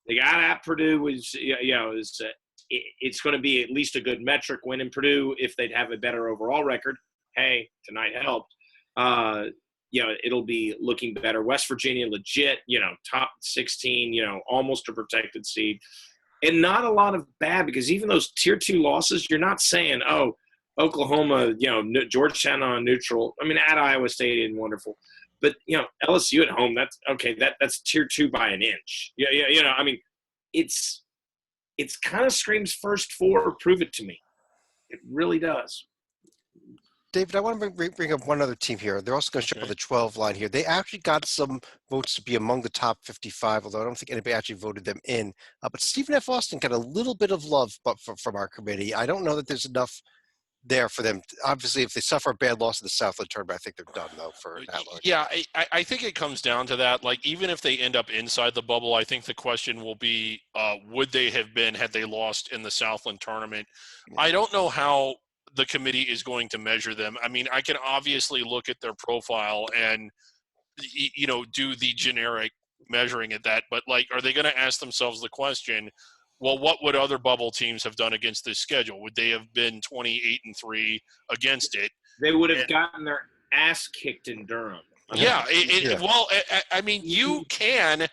the guy at Purdue was. It's going to be at least a good metric win in Purdue if they'd have a better overall record. Hey, tonight helped. It'll be looking better. West Virginia, legit. Top 16. Almost a protected seed. And not a lot of bad, because even those tier 2 losses, you're not saying, oh, Oklahoma, Georgetown on neutral. I mean, at Iowa State isn't wonderful. But, LSU at home, that's okay. That's tier 2 by an inch. Yeah. I mean, it's kind of screams first 4, prove it to me. It really does. David, I want to bring up one other team here. They're also going to show up on the 12 line here. They actually got some votes to be among the top 55, although I don't think anybody actually voted them in. But Stephen F. Austin got a little bit of love from our committee. I don't know that there's enough there for them. Obviously, if they suffer a bad loss in the Southland tournament, I think they're done, though, for at-large. Yeah, I think it comes down to that. Like, even if they end up inside the bubble, I think the question will be, would they have been had they lost in the Southland tournament? Yeah. I don't know how the committee is going to measure them. I mean, I can obviously look at their profile and, do the generic measuring at that, but like, are they going to ask themselves the question, well, what would other bubble teams have done against this schedule? Would they have been 28-3 against it? They would have gotten their ass kicked in Durham. Yeah. Well, I mean, you can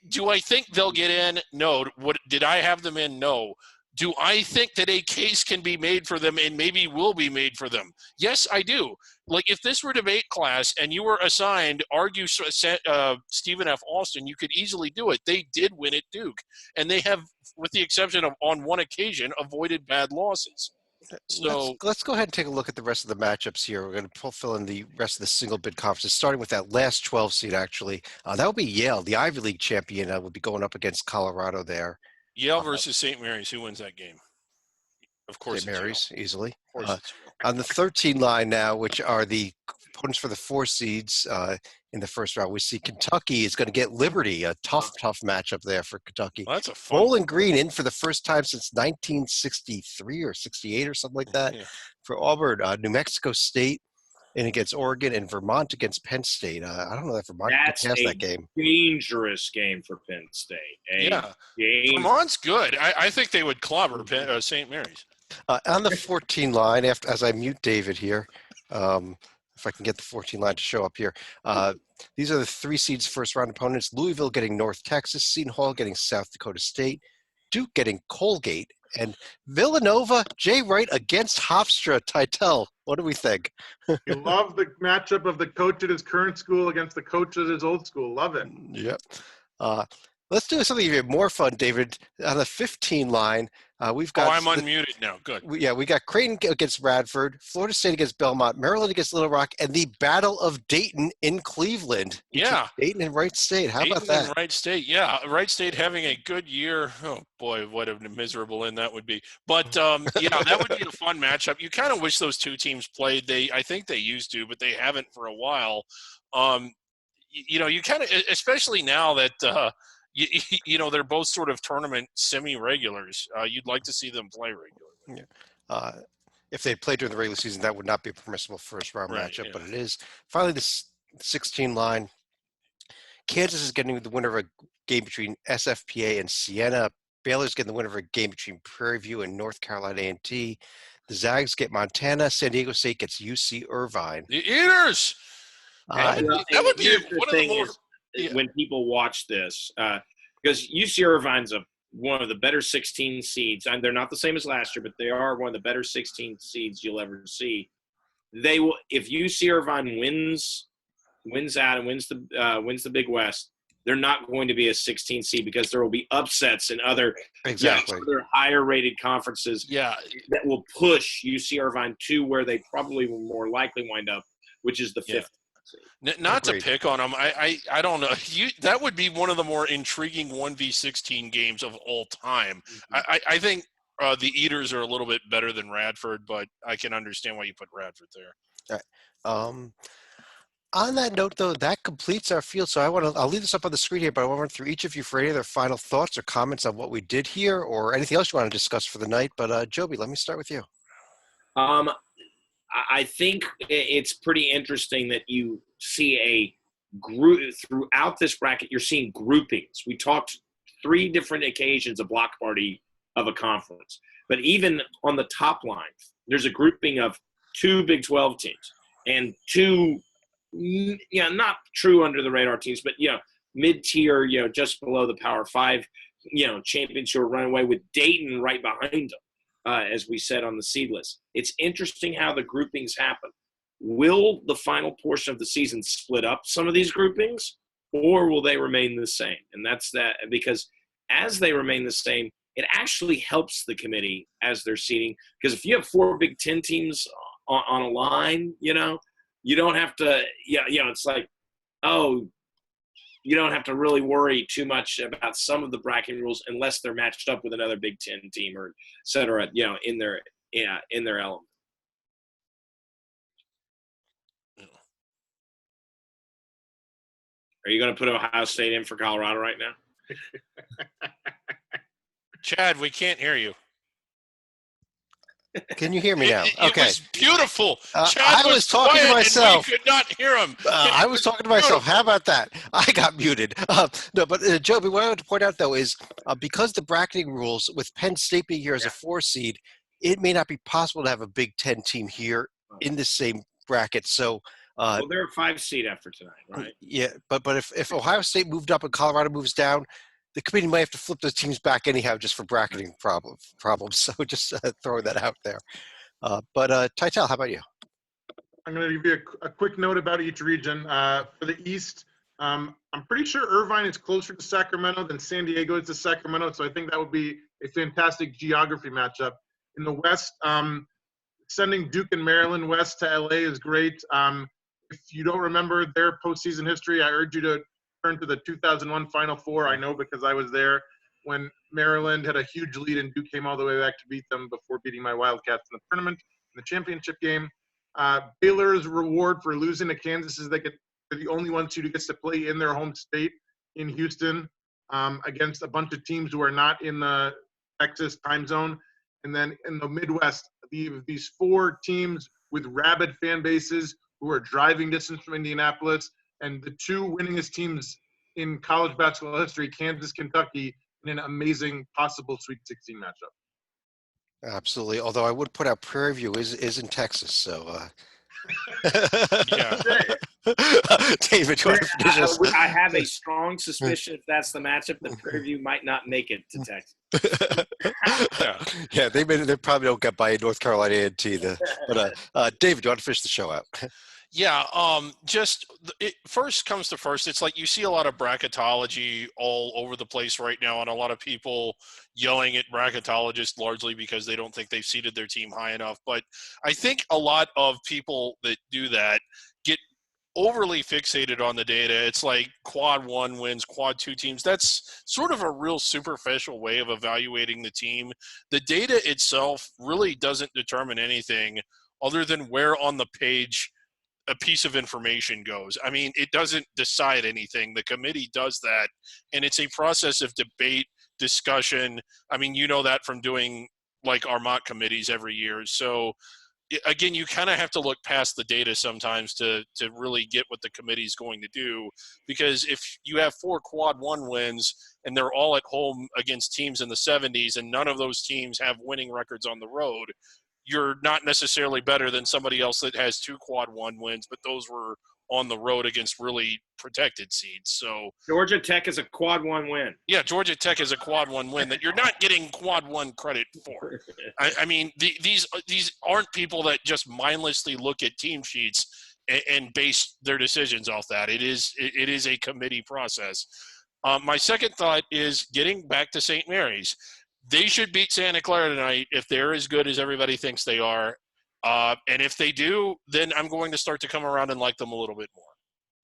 do I think they'll get in? No. Did I have them in? No. Do I think that a case can be made for them and maybe will be made for them? Yes, I do. Like, if this were debate class and you were assigned argue Stephen F. Austin, you could easily do it. They did win at Duke, and they have, with the exception of on one occasion, avoided bad losses. So let's go ahead and take a look at the rest of the matchups here. We're going to fill in the rest of the single bid conferences, starting with that last 12 seed, actually. That would be Yale, the Ivy League champion, would be going up against Colorado there. Yale versus St. Mary's. Who wins that game? Of course, St. Mary's, easily. Of course on the 13 line now, which are the opponents for the 4 seeds in the first round, we see Kentucky is going to get Liberty, a tough matchup there for Kentucky. Well, that's a fun Bowling Green in for the first time since 1963 or 68 or something like that. Yeah. For Auburn, New Mexico State in against Oregon, and Vermont against Penn State. I don't know that Vermont can pass that game. Dangerous game for Penn State. Vermont's good. I think they would clobber St. Mary's. On the 14 line, as I mute David here, if I can get the 14 line to show up here. These are the 3 seeds first round opponents. Louisville getting North Texas, Seton Hall getting South Dakota State, Duke getting Colgate, and Villanova, Jay Wright against Hofstra Titel. What do we think? You love the matchup of the coach at his current school against the coach at his old school. Love it. Yep. Let's do something even more fun, David. On the 15 line, we've got. Oh, I'm unmuted now. Good. We got Creighton against Radford, Florida State against Belmont, Maryland against Little Rock, and the Battle of Dayton in Cleveland. Yeah. Dayton and Wright State. How Dayton about that? And Wright State. Yeah. Wright State having a good year. Oh, boy, what a miserable end that would be. But, that would be a fun matchup. You kind of wish those 2 teams played. I think they used to, but they haven't for a while. You kind of, especially now that they're both sort of tournament semi-regulars. You'd like to see them play regularly. Yeah. If they played during the regular season, that would not be a permissible first-round matchup, but it is. Finally, the 16 line. Kansas is getting the winner of a game between SFPA and Siena. Baylor's getting the winner of a game between Prairie View and North Carolina A&T. The Zags get Montana. San Diego State gets UC Irvine. The Eaters! That would be one of the more – when people watch this, because UC Irvine's one of the better 16 seeds, and they're not the same as last year, but they are one of the better 16 seeds you'll ever see. they will. If UC Irvine wins out and wins the Big West, they're not going to be a 16 seed because there will be upsets in other other higher rated conferences. Yeah, that will push UC Irvine to where they probably will more likely wind up, which is the fifth. Not Agreed. to pick on them, I don't know. That would be one of the more intriguing 1v16 games of all time. Mm-hmm. I think the Eaters are a little bit better than Radford, but I can understand why you put Radford there. On that note, though, that completes our field. So I'll leave this up on the screen here, but I want to run through each of you for any other final thoughts or comments on what we did here or anything else you want to discuss for the night. But Joby, let me start with you. I think it's pretty interesting that you see a group throughout this bracket. You're seeing groupings. We talked 3 different occasions, a block party of a conference. But even on the top line, there's a grouping of 2 Big 12 teams and 2, not true under the radar teams, but, mid-tier, just below the Power 5, champions who are running away with Dayton right behind them. As we said on the seed list. It's interesting how the groupings happen. Will the final portion of the season split up some of these groupings, or will they remain the same? And that's that, because as they remain the same, it actually helps the committee as they're seeding. Because if you have 4 Big Ten teams on a line, you don't have to, it's like, you don't have to really worry too much about some of the bracketing rules unless they're matched up with another Big Ten team or et cetera, in their element. Are you going to put Ohio State in for Colorado right now? Chad, we can't hear you. Can you hear me now? It was beautiful. I Chad was talking to quiet myself. And we could not hear him. I was talking to myself. How about that? I got muted. No, but Joby, what I want to point out, though, is because the bracketing rules, with Penn State being here as a 4 seed, it may not be possible to have a Big Ten team here in the same bracket. So, they're a 5 seed after tonight, right? Yeah, but if Ohio State moved up and Colorado moves down, the committee might have to flip those teams back anyhow just for bracketing problems. So just throwing that out there. But Tytel, how about you? I'm going to give you a quick note about each region. For the East, I'm pretty sure Irvine is closer to Sacramento than San Diego is to Sacramento, so I think that would be a fantastic geography matchup. In the West, sending Duke and Maryland west to LA is great. If you don't remember their postseason history, I urge you to turn to the 2001 Final Four. I know because I was there when Maryland had a huge lead and Duke came all the way back to beat them before beating my Wildcats in the tournament. In the championship game, Baylor's reward for losing to Kansas is they're the only ones who gets to play in their home state in Houston against a bunch of teams who are not in the Texas time zone. And then in the Midwest, these 4 teams with rabid fan bases who are driving distance from Indianapolis, and the 2 winningest teams in college basketball history, Kansas, Kentucky, in an amazing possible Sweet 16 matchup. Absolutely. Although I would put out Prairie View is in Texas, so. Yeah. David, you want to finish us? I have a strong suspicion if that's the matchup, that Prairie View might not make it to Texas. Yeah, they probably don't get by North Carolina A&T. But David, do you want to finish the show out? Yeah, first comes to first. It's like you see a lot of bracketology all over the place right now, and a lot of people yelling at bracketologists largely because they don't think they've seeded their team high enough. But I think a lot of people that do that get overly fixated on the data. It's like quad 1 wins, quad 2 teams. That's sort of a real superficial way of evaluating the team. The data itself really doesn't determine anything other than where on the page a piece of information goes. I mean, it doesn't decide anything. The committee does that, and it's a process of debate, discussion. I mean, you know that from doing like our mock committees every year. So again, you kind of have to look past the data sometimes to really get what the committee is going to do, because if you have 4 quad 1 wins and they're all at home against teams in the 70s and none of those teams have winning records on the road, you're not necessarily better than somebody else that has 2 quad 1 wins, but those were on the road against really protected seeds. So Georgia Tech is a quad 1 win. yeah, Georgia Tech is a quad 1 win that you're not getting quad 1 credit for. I mean, these aren't people that just mindlessly look at team sheets and base their decisions off that. It is a committee process. My second thought is getting back to St. Mary's. They should beat Santa Clara tonight if they're as good as everybody thinks they are. And if they do, then I'm going to start to come around and like them a little bit more.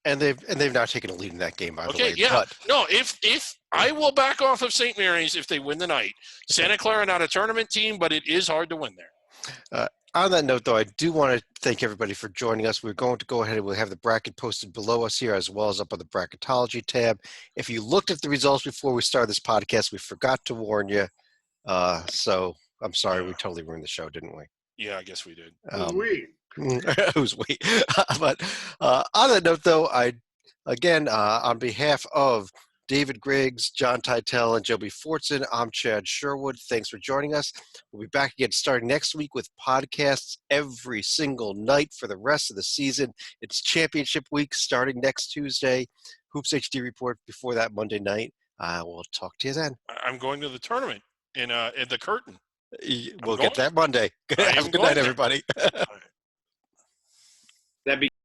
And they've now taken a lead in that game, by the way. Yeah. But No, if I will back off of St. Mary's if they win the night. Santa Clara not a tournament team, but it is hard to win there. on that note, though, I do want to thank everybody for joining us. We're going to go ahead and we'll have the bracket posted below us here as well as up on the bracketology tab. If you looked at the results before we started this podcast, we forgot to warn you. So I'm sorry, we totally ruined the show, didn't we? Yeah, I guess we did. Who's we? But on that note, though, on behalf of David Griggs, John Teitel, and Joby Fortson, I'm Chad Sherwood. Thanks for joining us. We'll be back again starting next week with podcasts every single night for the rest of the season. It's championship week starting next Tuesday. Hoops HD report before that Monday night. We'll talk to you then. I'm going to the tournament in the Curtin. We'll get that Monday. Have a good night, everybody.